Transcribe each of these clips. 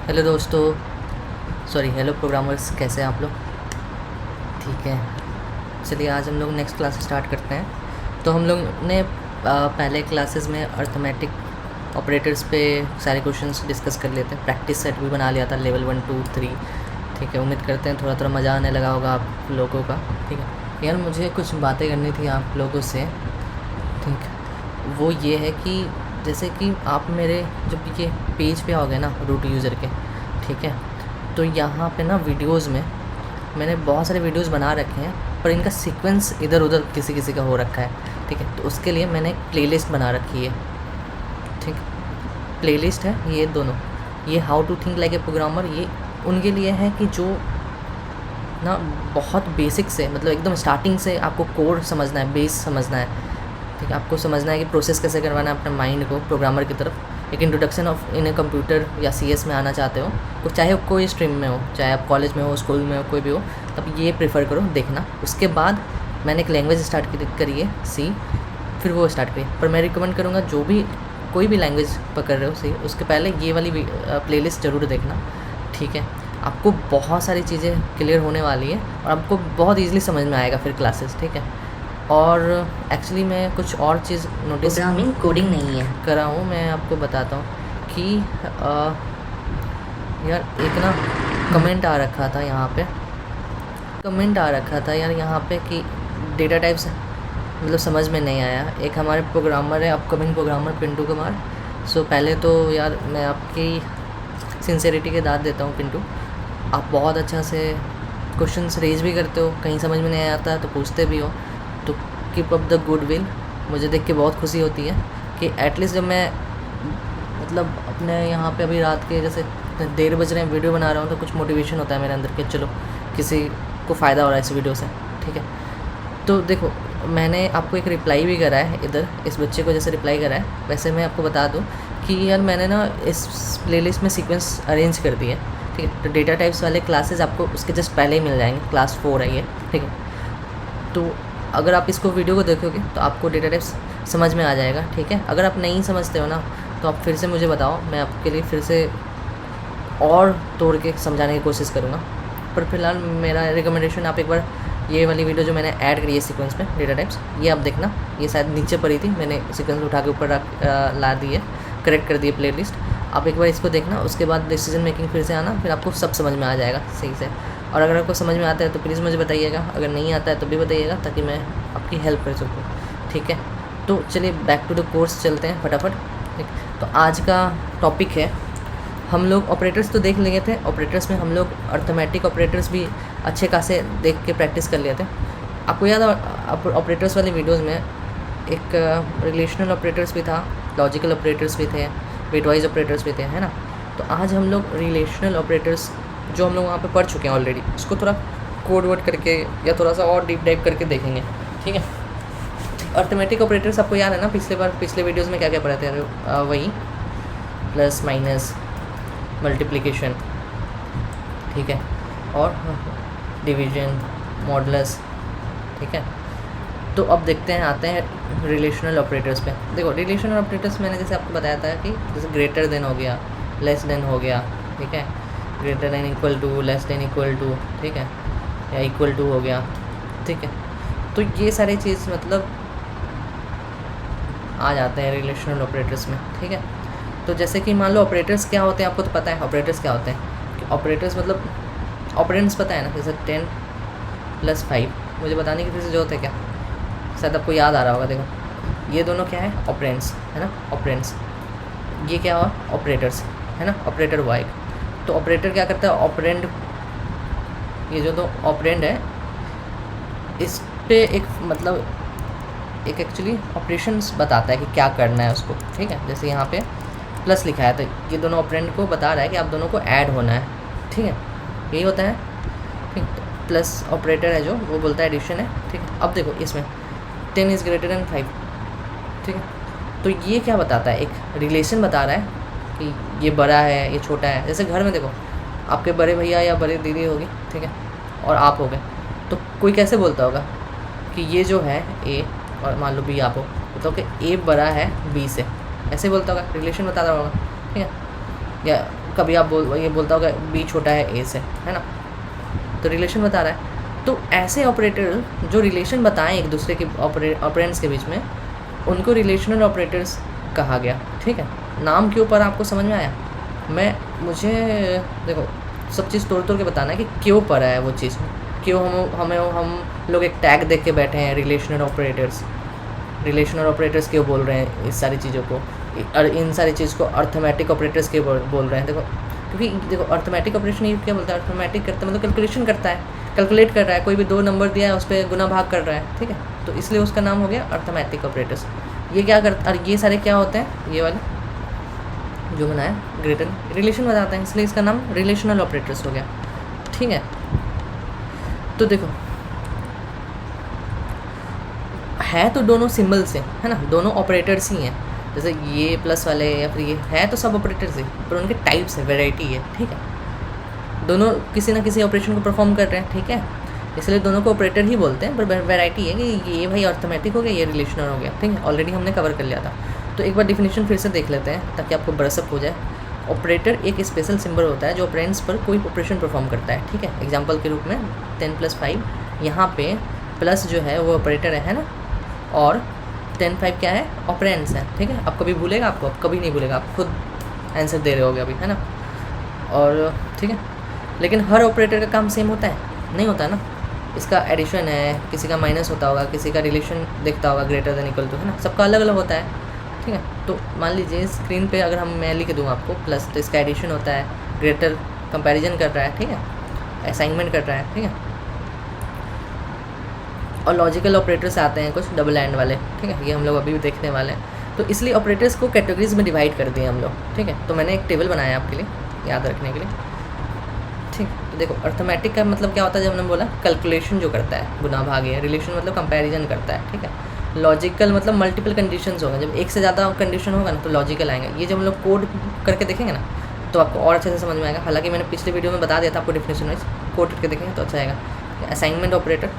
Hello दोस्तों, sorry hello programmers, कैसे हैं आप लोग? ठीक है, चलिए आज हम लोग नेक्स्ट क्लास स्टार्ट करते हैं। तो हम लोग ने पहले क्लासेस में अर्थमेटिक ऑपरेटर्स पे सारे क्वेश्चंस डिस्कस कर लेते हैं। प्रैक्टिस सेट भी बना लिया था लेवल 1 2 3। ठीक है, उम्मीद करते हैं थोड़ा थोड़ा मज़ा आने लगा होगा आप लोगों का। ठीक है यार, मुझे कुछ बातें करनी थी आप लोगों से। ठीक, वो ये है कि जैसे कि आप मेरे जब ये पेज पे आओगे ना रूट यूज़र के, ठीक है, तो यहाँ पे ना वीडियोस में मैंने बहुत सारे वीडियोस बना रखे हैं, पर इनका सीक्वेंस इधर उधर किसी किसी का हो रखा है। ठीक है, तो उसके लिए मैंने एक प्लेलिस्ट बना रखी है। ठीक, प्लेलिस्ट है ये दोनों, ये how to think like a programmer, ये उनके लिए है कि जो ना बहुत बेसिक से, मतलब एकदम स्टार्टिंग से आपको कोड समझना है, बेस समझना है। ठीक है, आपको समझना है कि प्रोसेस कैसे करवाना है अपने माइंड को प्रोग्रामर की तरफ। एक introduction of in a computer या सीएस में आना चाहते हो, तो चाहे कोई स्ट्रीम में हो, चाहे आप कॉलेज में हो, स्कूल में हो, कोई भी हो, तब ये प्रेफर करो देखना। उसके बाद मैंने एक लैंग्वेज स्टार्ट करी है सी, फिर वो स्टार्ट करिए। पर मैं रिकमेंड करूँगा जो भी कोई भी लैंग्वेज पकड़ रहे हो सी, उसके पहले ये वाली प्लेलिस्ट ज़रूर देखना। ठीक है, आपको बहुत सारी चीज़ें क्लियर होने वाली है और आपको बहुत ईजिली समझ में आएगा फिर क्लासेस। ठीक है, और एक्चुअली मैं कुछ और चीज़ नोटिस, प्रोग्रामिंग कोडिंग नहीं है। करा हूँ, मैं आपको बताता हूँ कि यार एक ना कमेंट आ रखा था यहाँ पे, कमेंट आ रखा था यार यहाँ पे कि डेटा टाइप्स मतलब समझ में नहीं आया। एक हमारे प्रोग्रामर है, अपकमिंग प्रोग्रामर पिंटू कुमार। सो पहले तो यार मैं आपकी सिंसेरिटी के दाद देता हूँ पिंटू, आप बहुत अच्छा से क्वेश्चंस रेज भी करते हो, कहीं समझ में नहीं आता है तो पूछते भी हो, तो keep up the good will. मुझे देख के बहुत खुशी होती है कि एटलीस्ट जब मैं मतलब अपने यहाँ पे अभी रात के जैसे 1:30 बज रहे हैं वीडियो बना रहा हूँ, तो कुछ मोटिवेशन होता है मेरे अंदर कि चलो किसी को फ़ायदा हो रहा है इस वीडियो से। ठीक है, तो देखो मैंने आपको एक रिप्लाई भी करा है इधर, इस बच्चे को जैसे रिप्लाई करा है वैसे मैं आपको बता दूँ कि यार मैंने ना इस प्लेलिस्ट में सीक्वेंस अरेंज कर दी है। ठीक है, तो डेटा टाइप्स वाले क्लासेस आपको उसके जस्ट पहले ही मिल जाएंगे, क्लास 4 है ये। ठीक है, तो अगर आप इसको वीडियो को देखोगे तो आपको डेटा टाइप्स समझ में आ जाएगा। ठीक है, अगर आप नहीं समझते हो ना तो आप फिर से मुझे बताओ, मैं आपके लिए फिर से और तोड़ के समझाने की कोशिश करूँगा। पर फिलहाल मेरा रिकमेंडेशन, आप एक बार ये वाली वीडियो जो मैंने ऐड करी है सीक्वेंस में डेटा टाइप्स, ये आप देखना। ये शायद नीचे पड़ी थी, मैंने सीक्वेंस उठा के ऊपर ला दी है, करेक्ट कर दी है प्लेलिस्ट। आप एक बार इसको देखना, उसके बाद डिसीजन मेकिंग फिर से आना, फिर आपको सब समझ में आ जाएगा सही से। और अगर आपको समझ में आता है तो प्लीज़ मुझे बताइएगा, अगर नहीं आता है तो भी बताइएगा, ताकि मैं आपकी हेल्प कर सकूँ। ठीक है, तो चलिए बैक टू द कोर्स चलते हैं फटाफट। ठीक, तो आज का टॉपिक है, हम लोग ऑपरेटर्स तो देख लिए थे, ऑपरेटर्स में हम लोग अर्थमेटिक ऑपरेटर्स भी अच्छे खासे देख के प्रैक्टिस कर लिए थे। आपको याद है ऑपरेटर्स वाली वीडियोस में एक रिलेशनल ऑपरेटर्स भी था, लॉजिकल ऑपरेटर्स भी थे, वेटवाइज ऑपरेटर्स भी थे, है ना। तो आज हम लोग रिलेशनल ऑपरेटर्स जो हम लोग वहाँ पे पढ़ चुके हैं ऑलरेडी, उसको थोड़ा कोड वर्ड करके या थोड़ा सा और डीप डाइव करके देखेंगे। ठीक है, अर्थमेटिक ऑपरेटर्स आपको याद है ना, पिछले वीडियोज़ में क्या क्या पढ़ाते हैं, वही प्लस माइनस मल्टीप्लिकेशन, ठीक है, और डिवीजन मॉडुलस। ठीक है, तो अब देखते हैं, आते हैं रिलेशनल ऑपरेटर्स पे। देखो रिलेशनल ऑपरेटर्स मैंने जैसे आपको बताया था कि जैसे ग्रेटर देन हो गया, लेस देन हो गया, ठीक है, greater than equal to, less than equal to, ठीक है, या इक्वल टू हो गया। ठीक है, तो ये सारी चीज़ मतलब आ जाते हैं रिलेशनल ऑपरेटर्स में। ठीक है, तो जैसे कि मान लो ऑपरेटर्स क्या होते हैं, आपको तो पता है ऑपरेटर्स क्या होते हैं। कि ऑपरेटर्स मतलब ऑपरेंड्स पता है ना, जैसे 10 + 5, मुझे बताने की फिर से जरूरत है क्या, शायद आपको याद आ रहा होगा। देखो ये दोनों क्या है, ऑपरेंड्स है ना, ऑपरेंड्स। ये क्या हुआ, ऑपरेटर्स है ना, ऑपरेटर हुआ एक। तो ऑपरेटर क्या करता है, ऑपरेंड, ये जो दो ऑपरेंड है इस पे एक मतलब एक एक्चुअली ऑपरेशंस बताता है कि क्या करना है उसको। ठीक है, जैसे यहाँ पे प्लस लिखा है तो ये दोनों ऑपरेंड को बता रहा है कि आप दोनों को ऐड होना है। ठीक है, यही होता है। ठीक, तो प्लस ऑपरेटर है जो वो बोलता है एडिशन है। ठीक है, अब देखो इसमें 10 इज़ ग्रेटर देन 5। ठीक है, तो ये क्या बताता है, एक रिलेशन बता रहा है कि ये बड़ा है ये छोटा है। जैसे घर में देखो, आपके बड़े भैया या बड़े दीदी होगी, ठीक है, और आप हो गए, तो कोई कैसे बोलता होगा कि ये जो है ए, और मान लो बी आप हो, मतलब कि ए बड़ा है बी से, ऐसे बोलता होगा, रिलेशन बता रहा होगा। ठीक है, या कभी आप ये बोलता होगा बी छोटा है ए से, है ना, तो रिलेशन बता रहा है। तो ऐसे ऑपरेटर जो रिलेशन बताएं एक दूसरे के ऑपरेंड्स के बीच में, उनको रिलेशनल ऑपरेटर्स कहा गया। ठीक है, नाम के ऊपर आपको समझ में आया। मुझे देखो सब चीज़ तोड़ के बताना है कि क्यों पढ़ा है वो चीज़, क्यों हम लोग एक टैग देख के बैठे हैं रिलेशनल ऑपरेटर्स क्यों बोल रहे हैं इस सारी चीज़ों को, और इन सारी चीज़ को अर्थमेटिक ऑपरेटर्स क्यों बोल रहे हैं। देखो क्योंकि देखो अर्थमेटिक ऑपरेशन ये क्या बोलता है, अर्थमेटिक करता है मतलब कैलकुलेशन करता है, कैलकुलेट कर रहा है, कोई भी 2 नंबर दिया है उस पर गुना भाग कर रहा है। ठीक है, तो इसलिए उसका नाम हो गया अर्थमेटिक ऑपरेटर्स। ये क्या करता, और ये सारे क्या होते हैं, ये वाले जो बनाया ग्रेटर रिलेशन बताते हैं, इसलिए इसका नाम रिलेशनल ऑपरेटर्स हो गया। ठीक है, तो देखो है तो दोनों सिंबल से, है ना, दोनों ऑपरेटर्स ही हैं, जैसे ये प्लस वाले या फिर ये है तो सब ऑपरेटर्स ही, पर उनके टाइप्स है, वैरायटी है। ठीक है, दोनों किसी ना किसी ऑपरेशन को परफॉर्म कर रहे हैं। ठीक है, इसलिए दोनों को ऑपरेटर ही बोलते हैं, पर वैरायटी है कि ये भाई अर्थमेटिक हो गया, ये रिलेशनल हो गया। ठीक है, ऑलरेडी हमने कवर कर लिया था, तो एक बार डिफिनेशन फिर से देख लेते हैं ताकि आपको ब्रशअप हो जाए। ऑपरेटर एक स्पेशल सिंबल होता है जो ऑपरेंड्स पर कोई ऑपरेशन परफॉर्म करता है। ठीक है, एग्जांपल के रूप में 10 + 5, यहाँ पे प्लस जो है वो ऑपरेटर है ना, और 10 5 क्या है, ऑपरेंड्स है। ठीक है, अब कभी भूलेगा आपको, अब कभी नहीं भूलेगा, आप खुद आंसर दे रहे होगे अभी, है ना। और ठीक है, लेकिन हर ऑपरेटर का काम सेम होता है, नहीं होता ना, इसका एडिशन है, किसी का माइनस होता होगा, किसी का रिलेशन दिखता होगा ग्रेटर देन इक्वल टू, है ना, सबका अलग अलग होता है। ठीक है, तो मान लीजिए स्क्रीन पे अगर मैं लिख दूँ आपको प्लस, तो इसका एडिशन होता है, ग्रेटर कंपैरिजन कर रहा है। ठीक है, असाइनमेंट कर रहा है। ठीक है, और लॉजिकल ऑपरेटर्स आते हैं कुछ डबल एंड वाले। ठीक है, ये हम लोग अभी भी देखने वाले हैं। तो इसलिए ऑपरेटर्स को कैटेगरीज में डिवाइड कर दिए हम लोग। ठीक है, तो मैंने एक टेबल बनाया आपके लिए याद रखने के लिए। ठीक, तो देखो अर्थमेटिक का मतलब क्या होता है, जब हमने बोला कैलकुलेशन जो करता है, गुना भागे। रिलेशन मतलब कंपैरिजन करता है। ठीक है, लॉजिकल मतलब मल्टीपल कंडीशंस होगा, जब एक से ज़्यादा कंडीशन होगा ना तो लॉजिकल आएंगे। ये जब हम लोग कोड करके देखेंगे ना तो आपको और अच्छे से समझ में आएगा। हालांकि मैंने पिछले वीडियो में बता दिया था आपको डेफिनेशन वाइज, कोड करके देखेंगे तो अच्छा आएगा। असाइनमेंट ऑपरेटर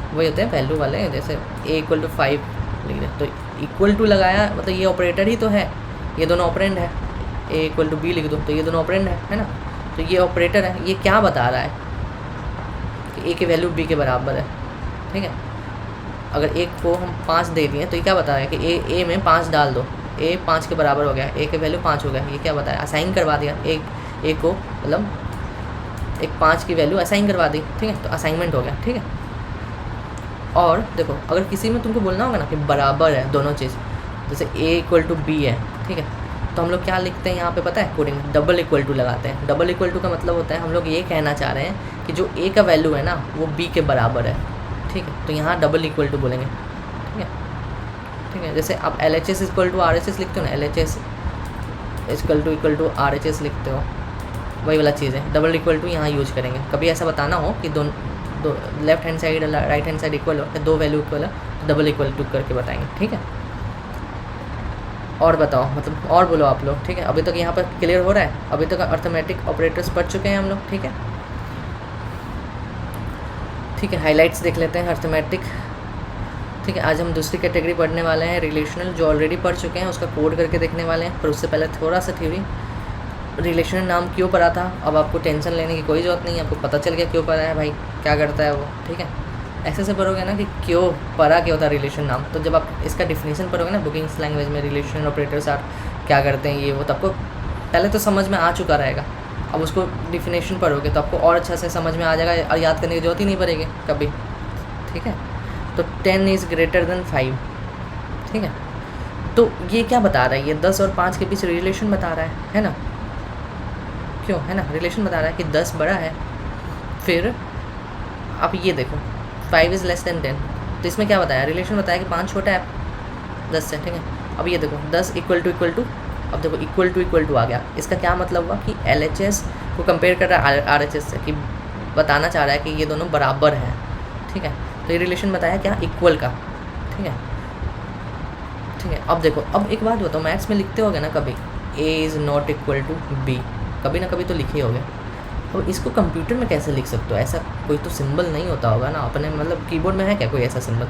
वही होते हैं वैल्यू वाले, जैसे a = 5 लिख दे तो इक्वल टू लगाया, मतलब ये ऑपरेटर ही तो है, ये दोनों ऑपरेंड है। a = b लिख दो तो ये दोनों ऑपरेंड है ना, तो ये ऑपरेटर है। ये क्या बता रहा है कि a की वैल्यू b के बराबर है। ठीक है, अगर एक को हम 5 दे दिए तो ये क्या बता रहा है कि a में 5 डाल दो, a 5 के बराबर हो गया, a की वैल्यू 5 हो गया। ये क्या बताया, असाइन करवा दिया, एक को मतलब एक 5 की वैल्यू असाइन करवा दी। ठीक है, तो असाइनमेंट हो गया। ठीक है, और देखो अगर किसी में तुमको बोलना होगा ना कि बराबर है दोनों चीज़, जैसे a = b है। ठीक है, तो हम लोग क्या लिखते हैं यहाँ पे पता है, कोडिंग डबल इक्वल टू लगाते हैं। डबल इक्वल टू का मतलब होता है हम लोग ये कहना चाह रहे हैं कि जो a का वैल्यू है ना वो b के बराबर है। ठीक है, तो यहाँ डबल इक्वल टू बोलेंगे। ठीक है, ठीक है, जैसे आप LHS = RHS लिखते हो ना, LHS = RHS लिखते हो, वही वाला चीज़ है। डबल इक्वल टू यहाँ यूज करेंगे। कभी ऐसा बताना हो कि दो left hand side right hand side equal हो, दो वैल्यू इक्वल है, तो डबल इक्वल टू करके बताएंगे। ठीक है, और बताओ, मतलब और बोलो आप लोग। ठीक है, अभी तक यहाँ पर क्लियर हो रहा है, अभी तक अर्थमेटिक ऑपरेटर्स पढ़ चुके हैं हम लोग। ठीक है, ठीक है, हाइलाइट्स देख लेते हैं अर्थमेटिक। ठीक है, आज हम दूसरी कैटेगरी पढ़ने वाले हैं, रिलेशनल, जो ऑलरेडी पढ़ चुके हैं, उसका कोड करके देखने वाले हैं। पर उससे पहले थोड़ा सा थ्योरी, रिलेशनल नाम क्यों पढ़ा था, अब आपको टेंशन लेने की कोई ज़रूरत नहीं है, आपको पता चल गया क्यों पढ़ा है भाई, क्या करता है वो। ठीक है, ऐसे से पढ़ोगे ना कि क्यों पढ़ा, क्या होता है रिलेशन नाम, तो जब आप इसका डिफिनेशन पढ़ोगे ना बुकिंग्स लैंग्वेज में, रिलेशनल ऑपरेटर्स आर क्या करते हैं ये वो, तो आपको पहले तो समझ में आ चुका रहेगा। अब उसको डिफिनेशन पढ़ोगे तो आपको और अच्छा से समझ में आ जाएगा और याद करने की जरूरत ही नहीं पड़ेगी कभी। ठीक है, तो 10 = 5। ठीक है, तो ये क्या बता रहा है, ये 10 और 5 के बीच रिलेशन बता रहा है ना, क्यों, है ना, रिलेशन बता रहा है कि 10 बड़ा है। फिर आप ये देखो 5 = 10, तो इसमें क्या बताया, रिलेशन बताया कि 5 छोटा है 10 से। ठीक है, अब ये देखो 10 = अब देखो इक्वल टू आ गया। इसका क्या मतलब हुआ कि LHS को कंपेयर कर रहा है RHS से, कि बताना चाह रहा है कि ये दोनों बराबर हैं। ठीक है, तो ये रिलेशन बताया क्या, इक्वल का। ठीक है, ठीक है, अब देखो, अब एक बात बताओ, मैथ्स में लिखते होगे ना कभी a ≠ = b, कभी ना कभी तो लिखे होगे। अब इसको कंप्यूटर में कैसे लिख सकते हो, ऐसा कोई तो सिंबल नहीं होता होगा ना अपने, मतलब कीबोर्ड में है क्या कोई ऐसा सिंबल,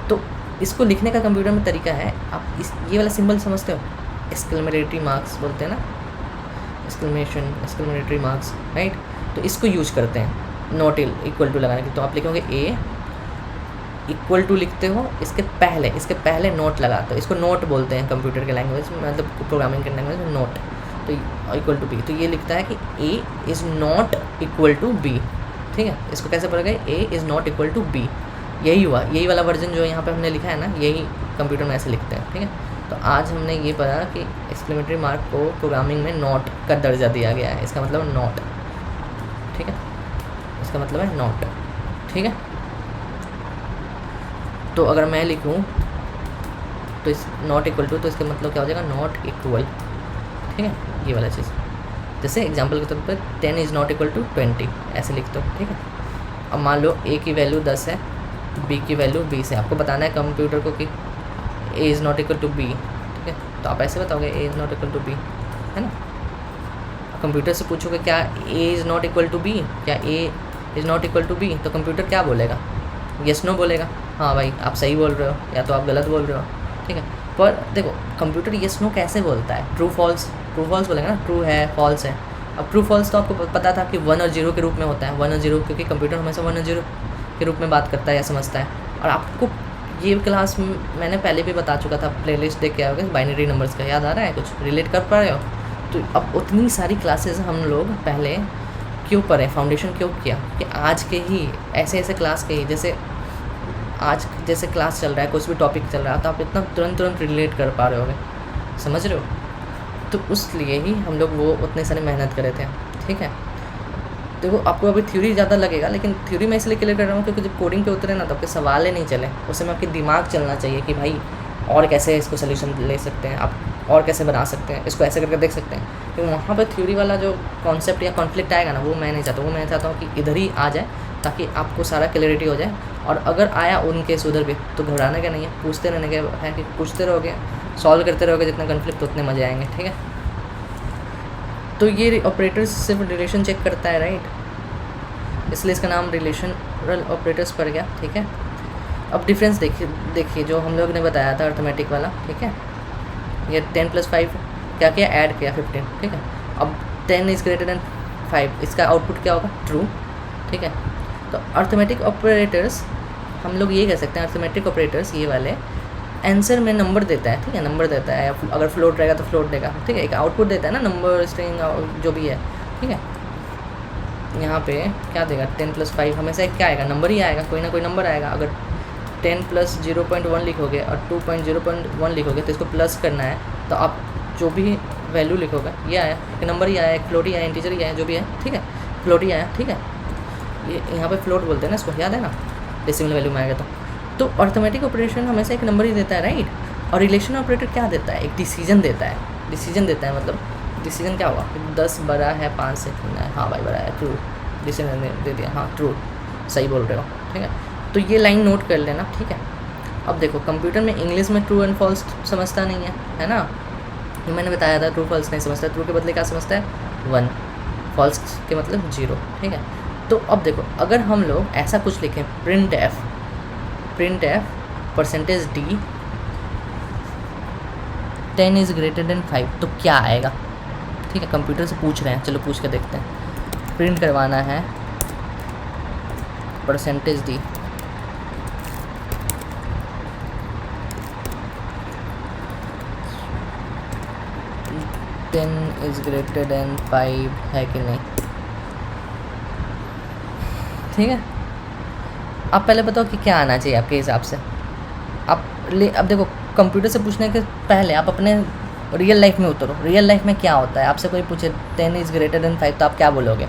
तो इसको लिखने का कंप्यूटर में तरीका है। आप ये वाला सिंबल समझते हो, एक्सक्लेमेटरी मार्क्स बोलते हैं ना, एक्सक्लेमेशन, एक्सक्लेमेटरी मार्क्स, राइट। तो इसको यूज करते हैं नॉट इक्वल टू लगाने की। तो आप लिखोगे ए इक्वल टू लिखते हो, इसके पहले नोट लगाते हो। इसको नोट बोलते हैं कंप्यूटर के लैंग्वेज में, मतलब प्रोग्रामिंग के लैंग्वेज में नोट। तो इक्वल टू बी, तो ये लिखता है कि A is not equal to B, ठीक है। इसको कैसे पढ़ेगा, A is not equal to B. यही हुआ, यही वाला वर्जन जो यहाँ पे हमने लिखा है ना, यही कंप्यूटर में ऐसे लिखते हैं, ठीक है। तो आज हमने ये पढ़ा कि एक्सक्लेमेटरी मार्क को प्रोग्रामिंग में नॉट का दर्जा दिया गया है। इसका मतलब नॉट, ठीक है, इसका मतलब है नॉट, ठीक है। तो अगर मैं लिखूँ तो इस नॉट इक्वल टू, तो इसका मतलब क्या हो जाएगा, नॉट इक्वल, ठीक है, ये वाला चीज़। जैसे एग्जांपल के तौर पर 10 इज़ नॉट इक्वल टू 20, ऐसे लिख दो, ठीक है। अब मान लो ए की वैल्यू 10 है, बी की वैल्यू 20 है। आपको बताना है कंप्यूटर को कि A is not equal to B, ठीक है। तो आप ऐसे बताओगे A is not equal to B, है ना। कंप्यूटर से पूछोगे क्या A is not equal to B, क्या A is not equal to B, तो कंप्यूटर क्या बोलेगा, यस नो बोलेगा। हाँ भाई आप सही बोल रहे हो या तो आप गलत बोल रहे हो, ठीक है। पर देखो कंप्यूटर यस नो कैसे बोलता है, ट्रू फॉल्स बोलेगा ना, ट्रू है फॉल्स है। अब ट्रू फॉल्स तो आपको पता था कि 1 और 0 के रूप में होता है, 1 और 0, क्योंकि कंप्यूटर हमेशा 1 और 0 के रूप में बात करता है या समझता है। और आपको ये क्लास मैंने पहले भी बता चुका था, प्लेलिस्ट देख के आओगे बाइनरी नंबर्स का, याद आ रहा है, कुछ रिलेट कर पा रहे हो। तो अब उतनी सारी क्लासेस हम लोग पहले क्यों पढ़े, फाउंडेशन क्यों किया, कि आज के ही ऐसे क्लास के ही, जैसे आज जैसे क्लास चल रहा है, कुछ भी टॉपिक चल रहा है, तो आप इतना तुरंत रिलेट कर पा रहे होगे, समझ रहे हो। तो उस लिए ही हम लोग वो उतने सारे मेहनत करे थे, ठीक है। देखो आपको अभी थ्योरी ज़्यादा लगेगा, लेकिन थ्योरी मैं इसलिए क्लियर कर रहा हूँ क्योंकि जब कोडिंग पे उतरे ना तो आपके सवाल ही नहीं चले, उस समय आपके दिमाग चलना चाहिए कि भाई और कैसे इसको सोल्यूशन ले सकते हैं, आप और कैसे बना सकते हैं, इसको ऐसे करके देख सकते हैं। क्योंकि वहाँ पर थ्योरी वाला जो कॉन्सेप्ट या कॉन्फ्लिक्ट आएगा ना, वो मैं नहीं चाहता। वो मैं चाहता हूँ कि इधर ही आ जाए ताकि आपको सारा क्लियरिटी हो जाए। और अगर आया उनके उधर भी तो घबराने का नहीं है, पूछते रहने का है कि पूछते रहोगे, सॉल्व करते रहोगे, जितना कॉन्फ्लिक्ट उतने मज़े आएंगे, ठीक है। तो ये ऑपरेटर्स सिर्फ रिलेशन चेक करता है, राइट, इसलिए इसका नाम रिलेशनल ऑपरेटर्स पड़ गया, ठीक है। अब डिफरेंस देखिए जो हम लोग ने बताया था अर्थमेटिक वाला, ठीक है। ये 10 + 5 क्या किया, ऐड किया 15, ठीक है। अब 10 इज़ ग्रेटर देन 5, इसका आउटपुट क्या होगा, ट्रू, ठीक है। तो अर्थमेटिक ऑपरेटर्स हम लोग ये कह सकते हैं, अर्थमेटिक ऑपरेटर्स ये वाले आंसर में नंबर देता है, ठीक है, नंबर देता है। अगर फ्लोट रहेगा तो फ्लोट देगा, ठीक है, एक आउटपुट देता है ना, नंबर स्ट्रिंग जो भी है, ठीक है। यहाँ पे क्या देगा, 10 + 5 हमेशा क्या आएगा, नंबर ही आएगा, कोई ना कोई नंबर आएगा। अगर 10 + 0.1 लिखोगे और 2.0.1 लिखोगे तो इसको प्लस करना है, तो आप जो भी वैल्यू लिखोगे ये आया, एक नंबर ही आया, एक फ्लोट ही आया, इंटीजर ही आया, जो भी है, ठीक है, फ्लोट ही आया, ठीक है। ये यहाँ पे फ्लोट बोलते हैं ना इसको, याद है ना, डेसिमल वैल्यू में आएगा तो अर्थमेटिक ऑपरेशन हमेशा एक नंबर ही देता है, राइट। और रिलेशन ऑपरेटर क्या देता है, एक डिसीजन देता है, मतलब डिसीजन क्या हुआ, 10 बड़ा है 5 से, हाँ भाई बड़ा है, ट्रू, डिसीजन दे दिया, हाँ ट्रू, सही बोल रहे हो, ठीक है। तो ये लाइन नोट कर लेना, ठीक है। अब देखो कंप्यूटर में इंग्लिश में ट्रू एंड फॉल्स समझता नहीं है ना, ये मैंने बताया था, ट्रू फॉल्स नहीं समझता, ट्रू के बदले क्या समझता है 1, फॉल्स के मतलब 0, ठीक है। तो अब देखो अगर हम लोग ऐसा कुछ लिखें, print F %d 10 is greater than 5, तो क्या आएगा, ठीक है। कंप्यूटर से पूछ रहे हैं, चलो पूछ के देखते हैं। प्रिंट करवाना है %d 10 इज़ ग्रेटर देन 5 है कि नहीं, ठीक है। आप पहले बताओ कि क्या आना चाहिए आपके हिसाब से। अब देखो कंप्यूटर से पूछने के पहले आप अपने रियल लाइफ में उतरो, रियल लाइफ में क्या होता है। आपसे कोई पूछे 10 इज़ ग्रेटर देन 5 तो आप क्या बोलोगे,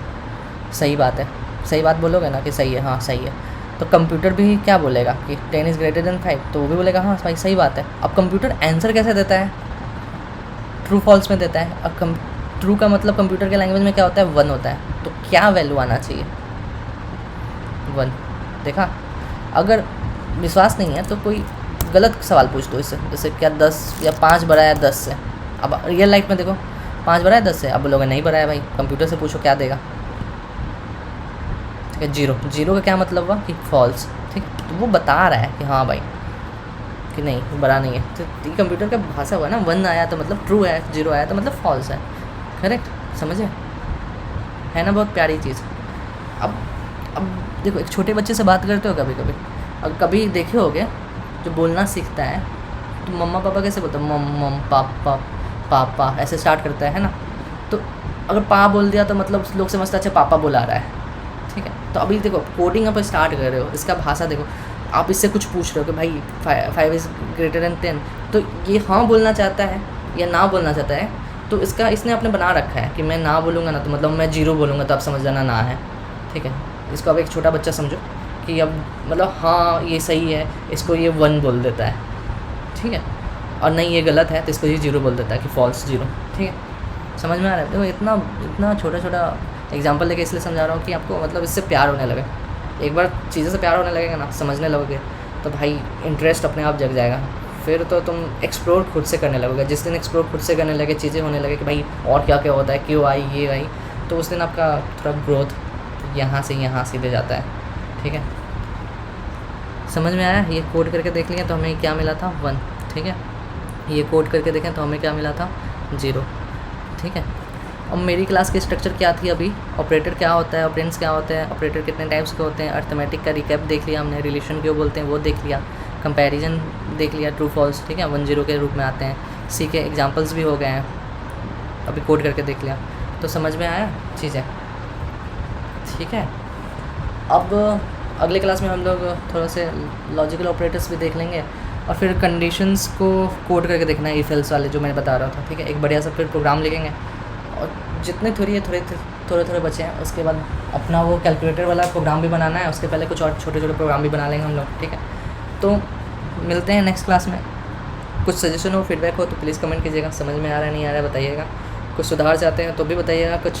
सही बात है, सही बात बोलोगे ना कि सही है, हाँ सही है। तो कंप्यूटर भी क्या बोलेगा कि 10 इज़ ग्रेटर देन 5, तो वो भी बोलेगा हाँ भाई सही बात है। अब कंप्यूटर आंसर कैसे देता है, ट्रू फॉल्स में देता है। अब ट्रू का मतलब कंप्यूटर के लैंग्वेज में क्या होता है, 1 होता है। तो क्या वैल्यू आना चाहिए, 1, देखा। अगर विश्वास नहीं है तो कोई गलत सवाल पूछ दो इससे, जैसे क्या 10 या 5 बड़ा है 10 से। अब रियल लाइफ में देखो 5 बड़ा है 10 से, अब बोलोगे नहीं बड़ा है भाई, कंप्यूटर से पूछो क्या देगा, ठीक है। 0 का क्या मतलब हुआ कि फॉल्स, ठीक। तो वो बता रहा है कि हाँ भाई कि नहीं बड़ा नहीं है। तो ये कंप्यूटर का भाषा हुआ ना, 1 आया तो मतलब ट्रू है, 0 आया तो मतलब फॉल्स है, करेक्ट। समझे? है ना बहुत प्यारी चीज़। अब अब देखो, एक छोटे बच्चे से बात करते हो कभी कभी, और कभी देखे होगे जो बोलना सीखता है तो मम्मा पापा कैसे बोलते हैं, मम मम पापा पापा ऐसे स्टार्ट करता है ना। तो अगर पा बोल दिया तो मतलब लोग समझते अच्छा पापा बुला रहा है, ठीक है। तो अभी देखो कोडिंग आप स्टार्ट कर रहे हो, इसका भाषा देखो, आप इससे कुछ पूछ रहे हो कि भाई 5 इज़ ग्रेटर देन 10, तो ये हाँ बोलना चाहता है या ना बोलना चाहता है, तो इसका इसने अपने बना रखा है कि मैं ना बोलूँगा ना तो मतलब मैं 0 बोलूँगा तो आप समझ जाना ना है, ठीक है। इसको अब एक छोटा बच्चा समझो कि अब मतलब हाँ ये सही है, इसको ये 1 बोल देता है, ठीक है, और नहीं ये गलत है तो इसको ये 0 बोल देता है कि फॉल्स 0, ठीक है। समझ में आ रहा है? देखो इतना इतना छोटा छोटा एग्जांपल लेके इसलिए समझा रहा हूँ कि आपको मतलब इससे प्यार होने लगे। एक बार चीज़ों से प्यार होने लगेगा ना, समझने लगोगे, तो भाई इंटरेस्ट अपने आप जग जाएगा। फिर तो तुम एक्सप्लोर खुद से करने लगोगे। जिस दिन एक्सप्लोर खुद से करने लगे, चीज़ें होने लगे कि भाई और क्या क्या होता है, क्यों आई ये आई, तो उस दिन आपका थोड़ा ग्रोथ यहाँ से यहाँ सीधे जाता है, ठीक है। समझ में आया? ये कोड करके देख लिया तो हमें क्या मिला था 1, ठीक है। ये कोड करके देखें तो हमें क्या मिला था 0, ठीक है। अब मेरी क्लास की स्ट्रक्चर क्या थी अभी, ऑपरेटर क्या होता है, ऑपरेंड्स क्या होते हैं, ऑपरेटर कितने टाइप्स के होते हैं, अर्थमेटिक का रिकैप देख लिया हमने, रिलेशन क्यों बोलते हैं वो देख लिया, कंपैरिजन देख लिया, ट्रू फॉल्स, ठीक है, 1 0 के रूप में आते हैं। सी के एग्जांपल्स भी हो गए हैं, अभी कोड करके देख लिया, तो समझ में आया चीज़ें, ठीक है। अब अगले क्लास में हम लोग थोड़ा से लॉजिकल ऑपरेटर्स भी देख लेंगे, और फिर कंडीशंस को कोड करके देखना है, इफ एल्स वाले जो मैं बता रहा था, ठीक है। एक बढ़िया सा फिर प्रोग्राम लिखेंगे, और जितने थोड़ी है थोड़े बचे हैं, उसके बाद अपना वो कैलकुलेटर वाला प्रोग्राम भी बनाना है, उसके पहले कुछ और छोटे छोटे प्रोग्राम भी बना लेंगे हम लोग, ठीक है। तो मिलते हैं नेक्स्ट क्लास में। कुछ सजेशन हो, फीडबैक हो तो प्लीज़ कमेंट कीजिएगा। समझ में आ रहा है नहीं आ रहा है बताइएगा। कुछ सुधार चाहते हैं तो भी बताइएगा। कुछ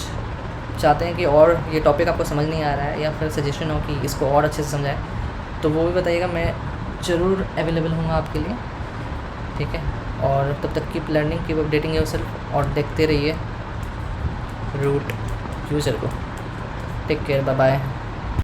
चाहते हैं कि और ये टॉपिक आपको समझ नहीं आ रहा है, या फिर सजेशन हो कि इसको और अच्छे से समझाएं, तो वो भी बताइएगा। मैं ज़रूर अवेलेबल हूँगा आपके लिए, ठीक है। और तब तक keep learning, keep updating yourself, और देखते रहिए रूट यूज़र को। Take care, bye bye.